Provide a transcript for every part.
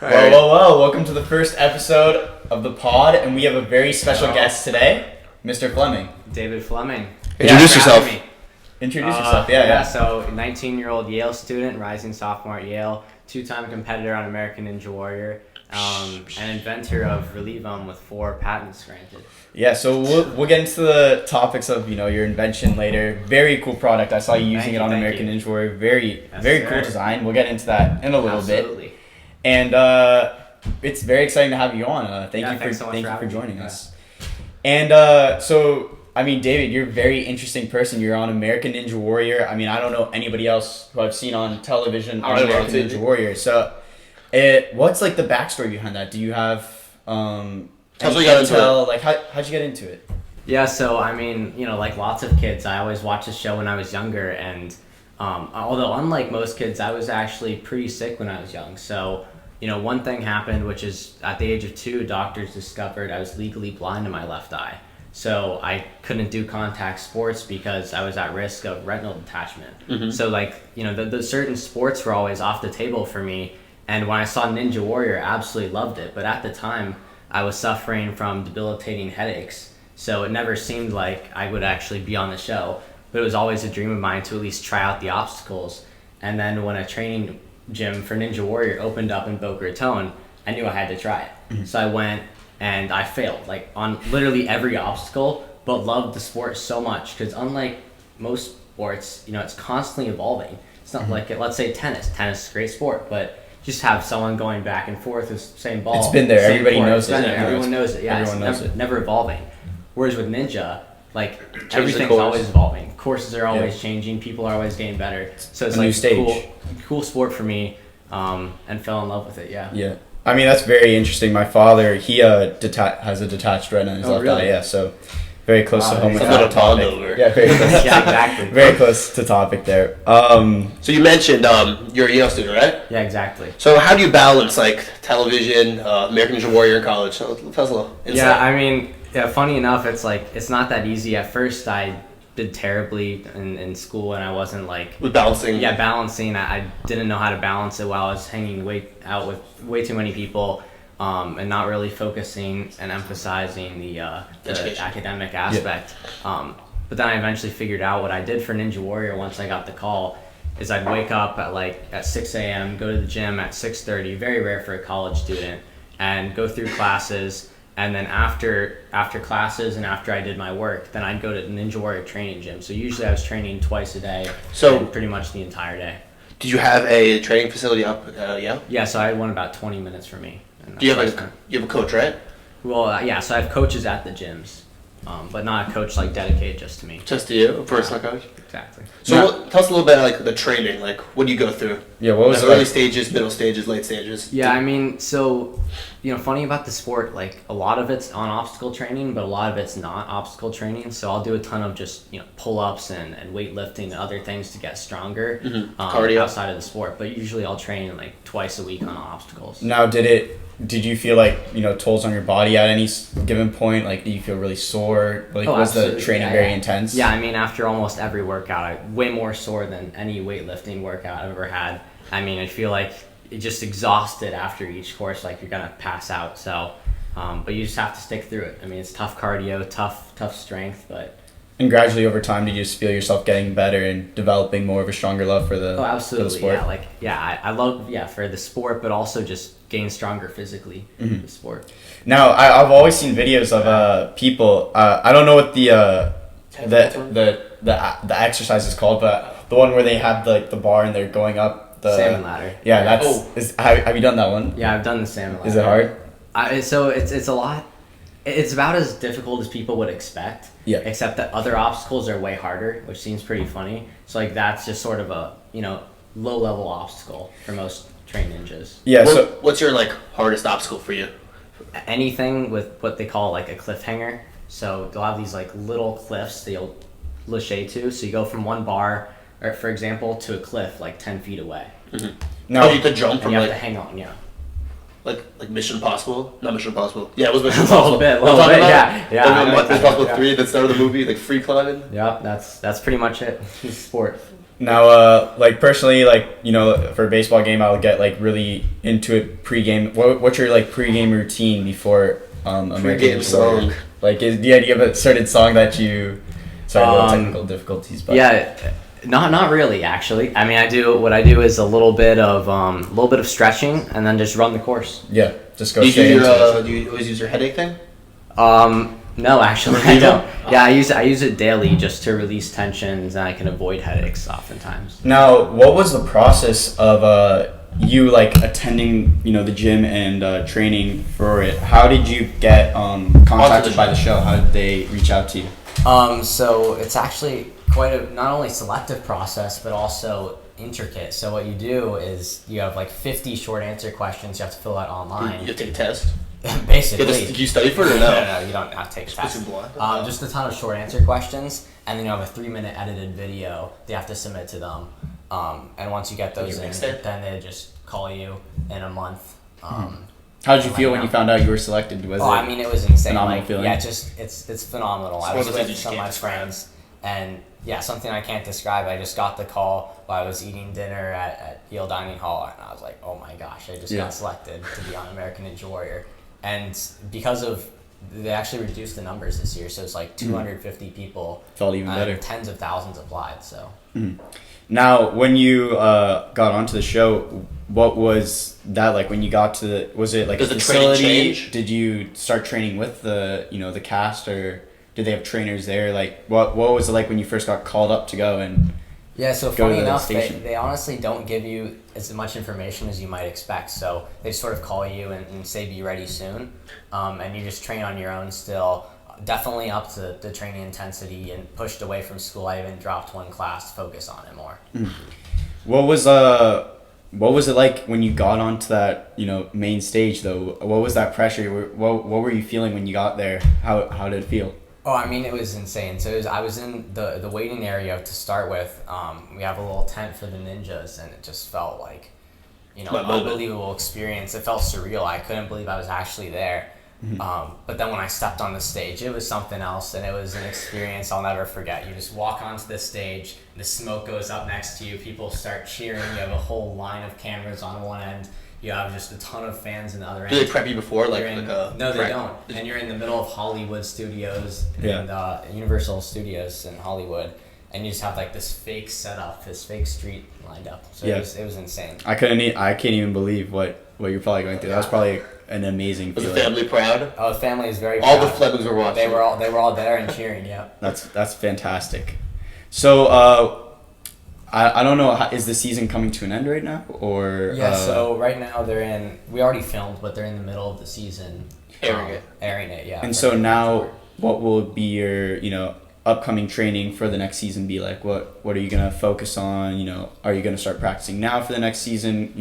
Whoa. Welcome to the first episode of the pod, and we have a very special guest today, Mr. Fleming. David Fleming. Introduce yourself. Introduce yourself, yeah. So, 19-year-old Yale student, rising sophomore at Yale, two-time competitor on American Ninja Warrior, an inventor of Releevum with 4 patents granted. Yeah, so we'll get into the topics of, your invention later. Very cool product. I saw you using it on American Ninja Warrior. Very cool design. We'll get into that in a little bit. And it's very exciting to have you on. Thank you for joining us. And David, you're a very interesting person. You're on American Ninja Warrior. I don't know anybody else who I've seen on television on American Ninja Warrior. So, what's like the backstory behind that? Do you have how'd you get into it? How'd you get into it? Yeah, so like lots of kids, I always watched the show when I was younger, and although unlike most kids, I was actually pretty sick when I was young. So, one thing happened, which is at the age of 2, doctors discovered I was legally blind in my left eye. So I couldn't do contact sports because I was at risk of retinal detachment. Mm-hmm. So the certain sports were always off the table for me. And when I saw Ninja Warrior, I absolutely loved it. But at the time, I was suffering from debilitating headaches. So it never seemed like I would actually be on the show. But it was always a dream of mine to at least try out the obstacles. And then when a training gym for Ninja Warrior opened up in Boca Raton, I knew I had to try it. Mm-hmm. So I went and I failed on literally every obstacle, but loved the sport so much because unlike most sports, it's constantly evolving. It's not like, let's say tennis. Tennis is a great sport, but just have someone going back and forth with the same ball. It's been there. Everybody knows it. Everyone knows it. Yeah, it's never evolving. Whereas with Ninja, everything's always evolving. Courses are always changing. People are always getting better. So it's new stage. Cool sport for me, and fell in love with it. Yeah. Yeah. That's very interesting. My father, he has a detached retina in his left eye. Yeah, so very close to home with that topic. Yeah, very close. Yeah, exactly. Very close to topic there. So you mentioned you're a Yale student, right? Yeah, exactly. So how do you balance television, American Ninja Warrior in college? So tell us a little insight. Yeah, funny enough, it's not that easy. At first, I did terribly in school, and I wasn't with balancing. Yeah, balancing. I didn't know how to balance it while I was hanging out with way too many people, and not really focusing and emphasizing the academic aspect. Yeah. But then I eventually figured out what I did for Ninja Warrior once I got the call. Is I'd wake up at 6 a.m., go to the gym at 6:30. Very rare for a college student, and go through classes. And then after classes and after I did my work, then I'd go to the Ninja Warrior training gym. So usually I was training twice a day, pretty much the entire day. Did you have a training facility up at Yale? Yeah, so I had one about 20 minutes from me. Do you have a coach, right? Well, yeah, so I have coaches at the gyms, but not a coach dedicated just to me. Just to you, a personal coach? Exactly. So tell us a little bit about the training. What do you go through? Yeah, what was early stages, middle stages, late stages? Yeah, so funny about the sport, a lot of it's on obstacle training, but a lot of it's not obstacle training. So I'll do a ton of just pull-ups and weightlifting and other things to get stronger. Mm-hmm. Cardio outside of the sport. But usually I'll train twice a week on obstacles. Now, did you feel tolls on your body at any given point? Did you feel really sore? Was the training very intense? Yeah, after almost every workout, I'm way more sore than any weightlifting workout I've ever had. I feel like it just exhausted after each course, you're gonna pass out. So, but you just have to stick through it. It's tough cardio, tough strength, but. And gradually over time, did you just feel yourself getting better and developing more of a stronger love for the absolutely. For the sport? I love for the sport, but also just getting stronger physically in the sport. Now, I've always seen videos of people. I don't know what the exercise is called, but the one where they have the bar and they're going up the salmon ladder. Yeah, have you done that one? Yeah, I've done the salmon ladder. Is it hard? So it's a lot. It's about as difficult as people would expect. Yeah. Except that other obstacles are way harder, which seems pretty funny. So that's just sort of a low level obstacle for most trained ninjas. Yeah. What's your hardest obstacle for you? Anything with what they call a cliffhanger. So they'll have these little cliffs that you'll lâcher to. So you go from one bar, or for example, to a cliff 10 feet away. Mm-hmm. Now you have to jump from you have to hang on. Yeah. Like Mission Impossible? Not Mission Impossible. Yeah, it was Mission A Impossible. little bit, yeah. Mission Impossible 3 that started the movie, free climbing? Yep, that's pretty much it. It's sport. Now, like personally, like for a baseball game, I'll get like really into it pregame. What's your like pregame routine before American song? Like, do you have a certain song that you? Sorry, no technical difficulties, but yeah, not really actually. I mean, what I do is a little bit of stretching and then just run the course. Yeah, just go. Do you always use your headache thing? No, actually, I don't. Yeah, I use it daily just to release tensions, and I can avoid headaches oftentimes. Now, what was the process of you like attending, the gym and training for it? How did you get contacted by the show? How did they reach out to you? So it's actually quite a not only selective process, but also intricate. So what you do is you have like 50 short answer questions you have to fill out online. You have to take a test? Basically. Did you study for it or no? No, you don't have to take a test. Just a ton of short answer questions, and then you have a 3-minute edited video they have to submit to them. And once you get those in, then they just call you in a month. How did you feel when you found out you were selected? Was I mean, it was insane. Phenomenal feeling? Yeah, it's phenomenal. I was with some of my friends, and yeah, something I can't describe. I just got the call while I was eating dinner at Yale Dining Hall, and I was like, oh my gosh, I just got selected to be on American Ninja Warrior. And because of, they actually reduced the numbers this year, so it's like 250 people. Felt even better. Tens of thousands applied, so. Now, when you got onto the show, what was that like when you got to was it like a facility? Did you start training with the, the cast, or did they have trainers there? Like, what was it like when you first got called up to go and Yeah, so funny enough, they honestly don't give you as much information as you might expect. So they sort of call you and say, be ready soon. And you just train on your own still. Definitely up to the training intensity and pushed away from school. I even dropped one class to focus on it more. What was it like when you got onto that, main stage though? What was that pressure? What were you feeling when you got there? How did it feel? Oh, I mean, it was insane. So I was in the waiting area to start with. We have a little tent for the ninjas, and it just felt like, an unbelievable experience. It felt surreal. I couldn't believe I was actually there. But then when I stepped on the stage, it was something else, and it was an experience I'll never forget. You just walk onto the stage, the smoke goes up next to you, people start cheering, you have a whole line of cameras on one end, you have just a ton of fans in the other end. Do they prep you before? No, they don't. And you're in the middle of Hollywood Studios and Universal Studios in Hollywood, and you just have like this fake setup, this fake street lined up. So it was insane. I can't even believe what you're probably going through. That was probably an amazing feeling. Was the family proud? Oh, the family is very proud. All the Flemings were watching. They were all there and cheering. Yeah. That's fantastic. So I don't know. Is the season coming to an end right now, or? Yeah. So right now we already filmed, but they're in the middle of the season. Airing it. Yeah. And so now, what will be your upcoming training for the next season be like? What are you gonna focus on? Are you gonna start practicing now for the next season?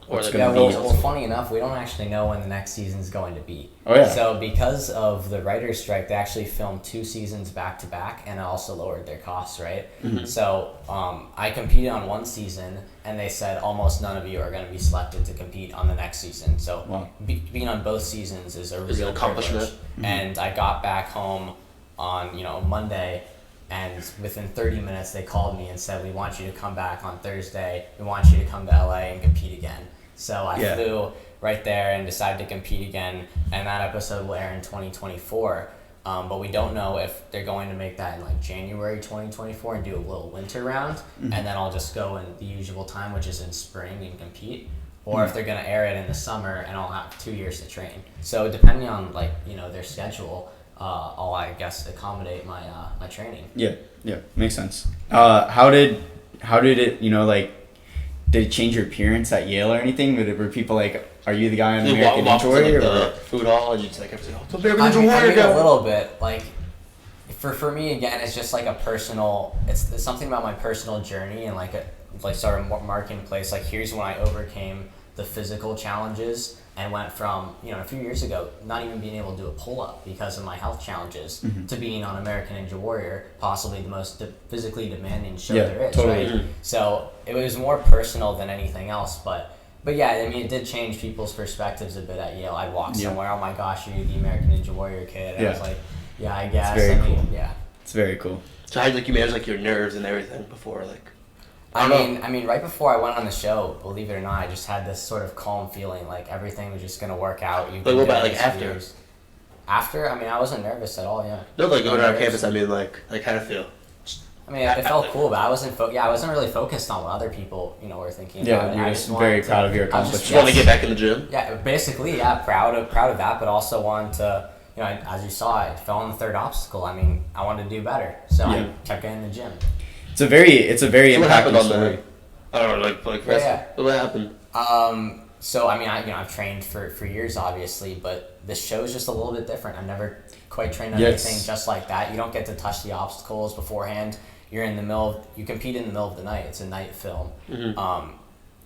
What's gonna be? Well, funny enough, we don't actually know when the next season is going to be. Oh yeah. So because of the writer's strike, they actually filmed 2 seasons back to back, and also lowered their costs, right? Mm-hmm. So I competed on one season, and they said almost none of you are going to be selected to compete on the next season. So being on both seasons is a real accomplishment. Mm-hmm. And I got back home on Monday, and within 30 minutes they called me and said, we want you to come back on Thursday, we want you to come to LA and compete again. So I flew right there and decided to compete again, and that episode will air in 2024, but we don't know if they're going to make that in like January 2024 and do a little winter round, and then I'll just go in the usual time, which is in spring, and compete, or if they're going to air it in the summer and I'll have 2 years to train. So depending on their schedule, I'll, I guess, accommodate my my training. Yeah, makes sense. How did it, did it change your appearance at Yale or anything? Were people like, are you the guy on American Ninja Warrior? The food hall, and you just it's American Ninja Warrior. I mean, a little bit. Like, for me, again, it's just like a personal, it's something about my personal journey and sort of marking place. Like, here's when I overcame the physical challenges and went from, a few years ago, not even being able to do a pull-up because of my health challenges, to being on American Ninja Warrior, possibly the most physically demanding show there is, totally. right? So it was more personal than anything else, but yeah, I mean, it did change people's perspectives a bit at Yale. I'd walk somewhere, oh my gosh, are you the American Ninja Warrior kid? And I was like, yeah, I guess. It's very cool. Yeah. It's very cool. So how did you manage your nerves and everything before I mean, right before I went on the show, believe it or not, I just had this sort of calm feeling, like everything was just gonna work out. What about like after? Years. After, I mean, I wasn't nervous at all. Yeah. No, like going around campus. I mean, like how did it feel? I mean, it felt cool, but I wasn't. I wasn't really focused on what other people, were thinking. Yeah, you're just very proud of your accomplishments. You want to get back in the gym? Yeah, basically, yeah, proud of that, but also wanted to. As you saw, I fell on the third obstacle. I mean, I wanted to do better, so I kept getting in the gym. It's a very impactful story. I don't know, what happened? So I mean, I've trained for years, obviously, but this show is just a little bit different. I've never quite trained on anything just like that. You don't get to touch the obstacles beforehand. You compete in the middle of the night. It's a night film,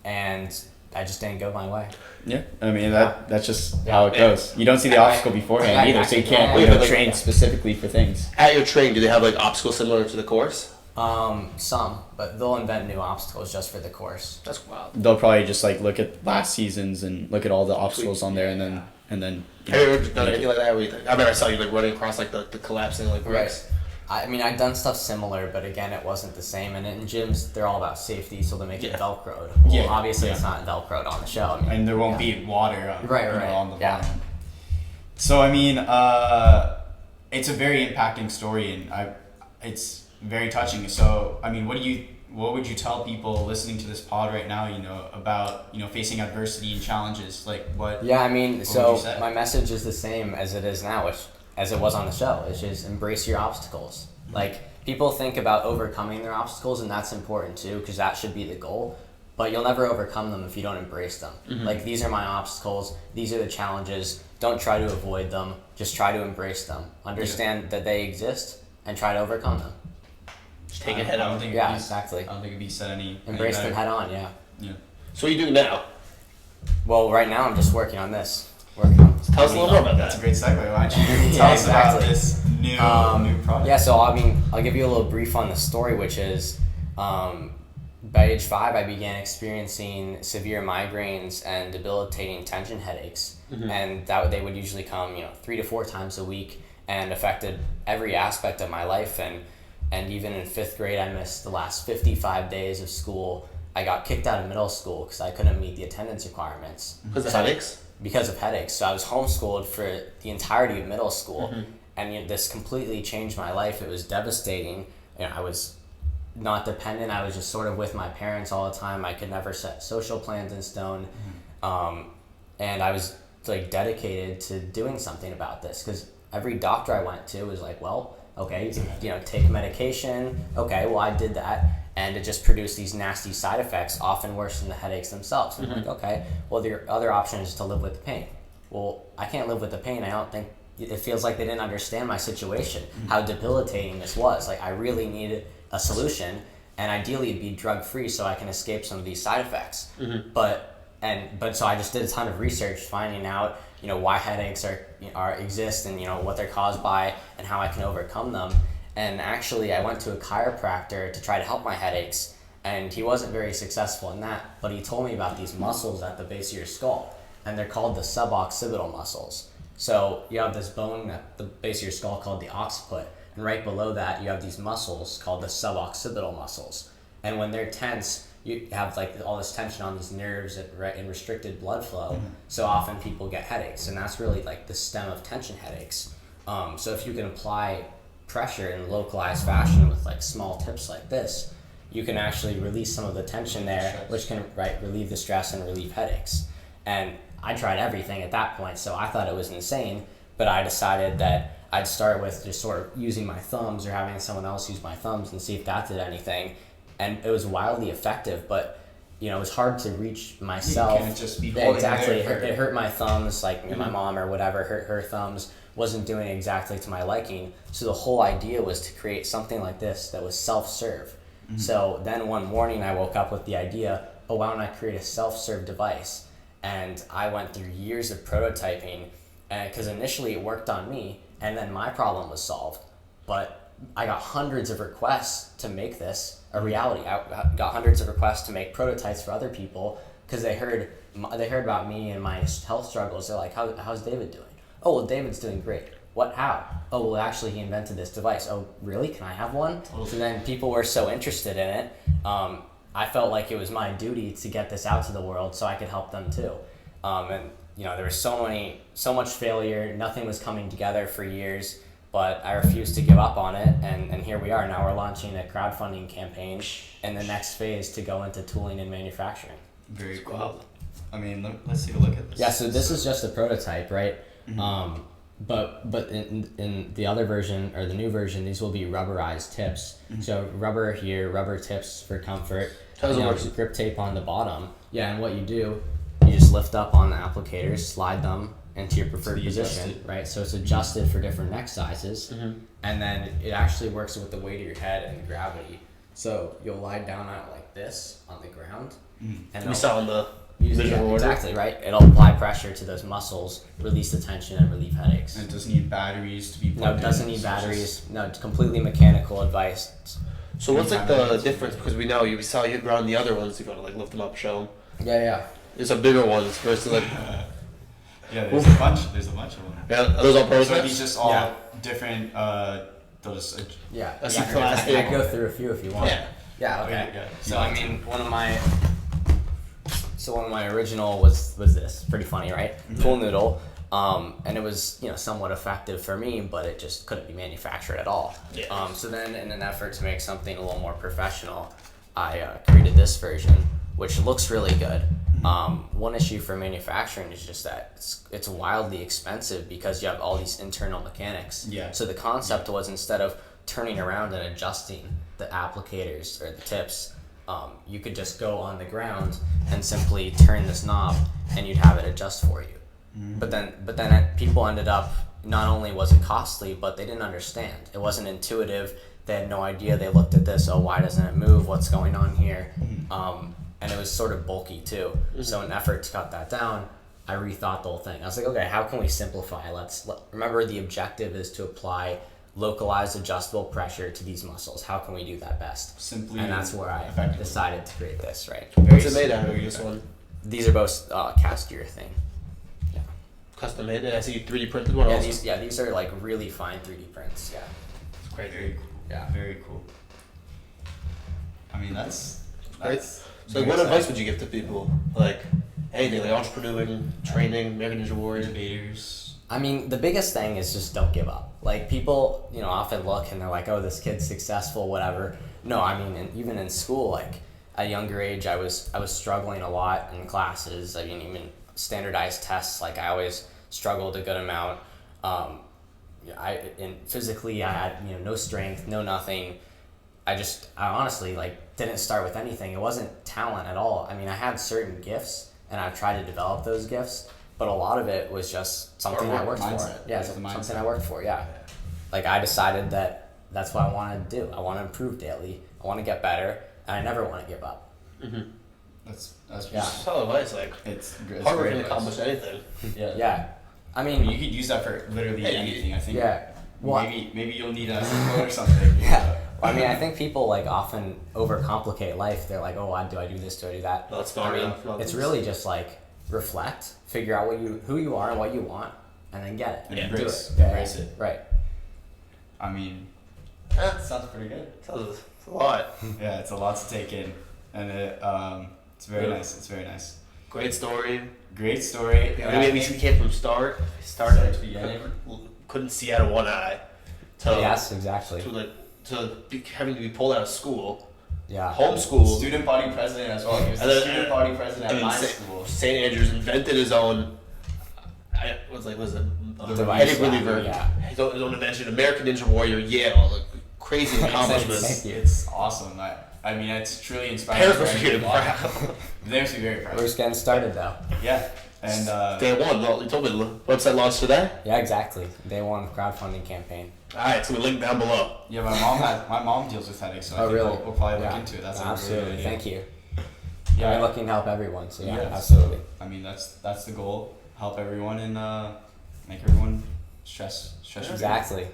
and I just didn't go my way. Yeah, I mean that's just how it goes. You don't see the obstacle beforehand either, so you can't train specifically for things. At your training, do they have like obstacles similar to the course? Some, but they'll invent new obstacles just for the course. That's wild. They'll probably just like look at last seasons and look at all the obstacles on there, and then. Have you ever done anything like that? I remember I saw you like running across like the collapsing like bricks. Right. I mean, I've done stuff similar, but again, it wasn't the same. And in gyms, they're all about safety, so they make it Velcroed. Well, obviously, it's not Velcroed on the show. I mean, and there won't be water on the bottom. So, I mean, it's a very impacting story, and it's very touching. So, I mean, what would you tell people listening to this pod right now, about, facing adversity and challenges? Like, what? Yeah, I mean, so my message is the same as it is now, as it was on the show. It's just embrace your obstacles. Like, people think about overcoming their obstacles, and that's important too, because that should be the goal. But you'll never overcome them if you don't embrace them. Like, these are my obstacles. These are the challenges. Don't try to avoid them. Just try to embrace them. Understand that they exist and try to overcome them. Just take it head on. Exactly. I don't think it'd be said any. Embrace them head on. Yeah. So what are you doing now? Well, right now I'm just working on this. Tell us a little more about that. That's a great segue. Why don't you tell us about this new product? Yeah, so I'll give you a little brief on the story, which is by age 5 I began experiencing severe migraines and debilitating tension headaches, and that they would usually come 3 to 4 times a week and affected every aspect of my life, and even in 5th grade I missed the last 55 days of school. I got kicked out of middle school because I couldn't meet the attendance requirements. Because of headaches? Because of headaches. So I was homeschooled for the entirety of middle school, and this completely changed my life. It was devastating. I was not dependent. I was just sort of with my parents all the time. I could never set social plans in stone, and I was like dedicated to doing something about this, because every doctor I went to was like, well, okay, take medication. Okay, well, I did that, and it just produced these nasty side effects, often worse than the headaches themselves. I'm like, okay, well, the other option is to live with the pain. Well, I can't live with the pain. I don't think, it feels like they didn't understand my situation, how debilitating this was. Like, I really needed a solution, and ideally it'd be drug-free so I can escape some of these side effects. But so I just did a ton of research, finding out why headaches exist, and what they're caused by, and how I can overcome them. And actually, I went to a chiropractor to try to help my headaches, and he wasn't very successful in that. But he told me about these muscles at the base of your skull, and they're called the suboccipital muscles. So you have this bone at the base of your skull called the occiput, and right below that you have these muscles called the suboccipital muscles. And when they're tense, you have like all this tension on these nerves and restricted blood flow. So often people get headaches, and that's really like the stem of tension headaches. So if you can apply pressure in localized fashion with like small tips like this, you can actually release some of the tension there, which can relieve the stress and relieve headaches. And I tried everything at that point, so I thought it was insane, but I decided that I'd start with just sort of using my thumbs or having someone else use my thumbs and see if that did anything. And it was wildly effective, but it was hard to reach myself. You can't just be exactly. It hurt my thumbs, like my mom or whatever hurt her thumbs, wasn't doing exactly to my liking. So the whole idea was to create something like this that was self-serve. So then one morning I woke up with the idea, why don't I create a self-serve device? And I went through years of prototyping, because initially it worked on me, and then my problem was solved. But I got hundreds of requests to make this a reality. I got hundreds of requests to make prototypes for other people, because they heard about me and my health struggles. They're like, how's David doing? Oh, well, David's doing great. What? How? Oh, well, actually, he invented this device. Oh, really? Can I have one? So then people were so interested in it. I felt like it was my duty to get this out to the world so I could help them too. And there was so much failure. Nothing was coming together for years, but I refused to give up on it. And here we are. Now we're launching a crowdfunding campaign in the next phase to go into tooling and manufacturing. Very cool. I mean, let's take a look at this. Yeah, so this is just a prototype, right? Mm-hmm. But in the other version, or the new version, these will be rubberized tips. Mm-hmm. So rubber here, rubber tips for comfort. Grip tape on the bottom. Yeah, and what you do, you just lift up on the applicators, slide them into your preferred position, right? So it's adjusted for different neck sizes, and then it actually works with the weight of your head and the gravity. So you'll lie down on it like this on the ground, and we saw in the visual order. Exactly, right? It'll apply pressure to those muscles, release the tension, and relieve headaches. And it doesn't need batteries to be plugged in? No, it doesn't need batteries. No, it's completely mechanical advice. So what's like the difference? Because we saw you around the other ones. You gotta like lift them up, show them. Yeah. There's a bigger ones versus like. Yeah, there's a bunch of them. Yeah, are those all prototypes? So these just all different. Those. I see plastic. I can go through a few if you want. Yeah. Okay. Yeah. So I mean, one of my original was this. Pretty funny, right? Mm-hmm. Pool noodle. And it was somewhat effective for me, but it just couldn't be manufactured at all. Yeah. So then, in an effort to make something a little more professional, I created this version, which looks really good. One issue for manufacturing is just that it's wildly expensive because you have all these internal mechanics. Yeah. So the concept was, instead of turning around and adjusting the applicators or the tips, you could just go on the ground and simply turn this knob, and you'd have it adjust for you. But then people ended up, not only was it costly, but they didn't understand. It wasn't intuitive. They had no idea. They looked at this, oh, why doesn't it move? What's going on here? And it was sort of bulky too. So in an effort to cut that down, I rethought the whole thing. I was like, okay, how can we simplify? Remember, the objective is to apply localized adjustable pressure to these muscles. How can we do that best? Simply, and that's where I decided to create this, right? What's it made out of, this one? These are both cast urethane. Yeah. Custom made? I see you 3D printed one also. These are like really fine 3D prints. Yeah. It's great. Very cool. Yeah. Very cool. I mean, that's great. So what advice would you give to people? Like anything, like entrepreneuring, training, American Ninja Warrior? Innovators. I mean, the biggest thing is just don't give up. Like, people, often look and they're like, oh, this kid's successful, whatever. No, I mean, even in school, like, at a younger age, I was struggling a lot in classes. I mean, even standardized tests, like, I always struggled a good amount. Physically, I had, no strength, no nothing. I honestly, didn't start with anything. It wasn't talent at all. I mean, I had certain gifts, and I've tried to develop those gifts, but a lot of it was just something I worked for. Yeah, something I worked for, yeah. Like, I decided that that's what I wanted to do. I want to improve daily. I want to get better, and I never want to give up. Mm-hmm. That's solid advice. Like, it's hard work can accomplish anything. Yeah. I mean, you could use that for literally anything. I think. Yeah. Well, maybe you'll need a support or something. Yeah. Well, I mean, I think people often overcomplicate life. They're like, oh, do I do this? Do I do that? That's not it's really just reflect, figure out who you are and what you want, and then get it. And embrace it. Right. I mean, sounds pretty good. It's a lot. Yeah, it's a lot to take in, and it's very nice. It's very nice. Great story. Yeah, we came from started at the beginning. Couldn't see out of one eye. Yes, exactly. Having to be pulled out of school. Yeah. Homeschooled. Student body president as well. He was the student body president at my school. St. Andrews invented his own. Was it device reliever? Yeah. His own invention. American Ninja Warrior. Yale. Crazy accomplishments. It's awesome. I mean, it's truly inspiring. Parents must be proud. They must be very proud. We're just getting started though. Yeah. And day one, you told me the website launched today? Yeah, exactly. Day one crowdfunding campaign. Alright, so we link down below. Yeah, my mom deals with headaches, so I think really? we'll probably look into it. That's absolutely. Really Thank you. Yeah, we're looking to help everyone, so yes. Absolutely. I mean, that's the goal. Help everyone and make everyone stress exactly.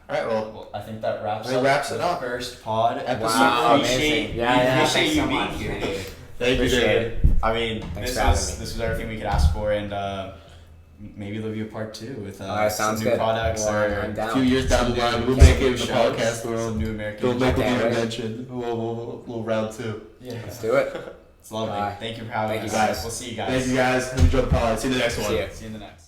Alright, well, I think that wraps it up. First pod episode. Wow, appreciate you being here. Thank you, David. I mean, this was everything we could ask for, and maybe there'll be a part 2 with sounds some new good. products Well, or I'm down. A few years down the line, we'll Can't make it in the shows, podcast world. some new American. We'll make a Can't new wait. invention. We'll round 2. Yeah, Let's do it. it's lovely. Bye. Thank you for having Thank us. you, guys. We'll see you guys. Thank you guys. Enjoy the pod. See you in the next one. See ya. See you in the next.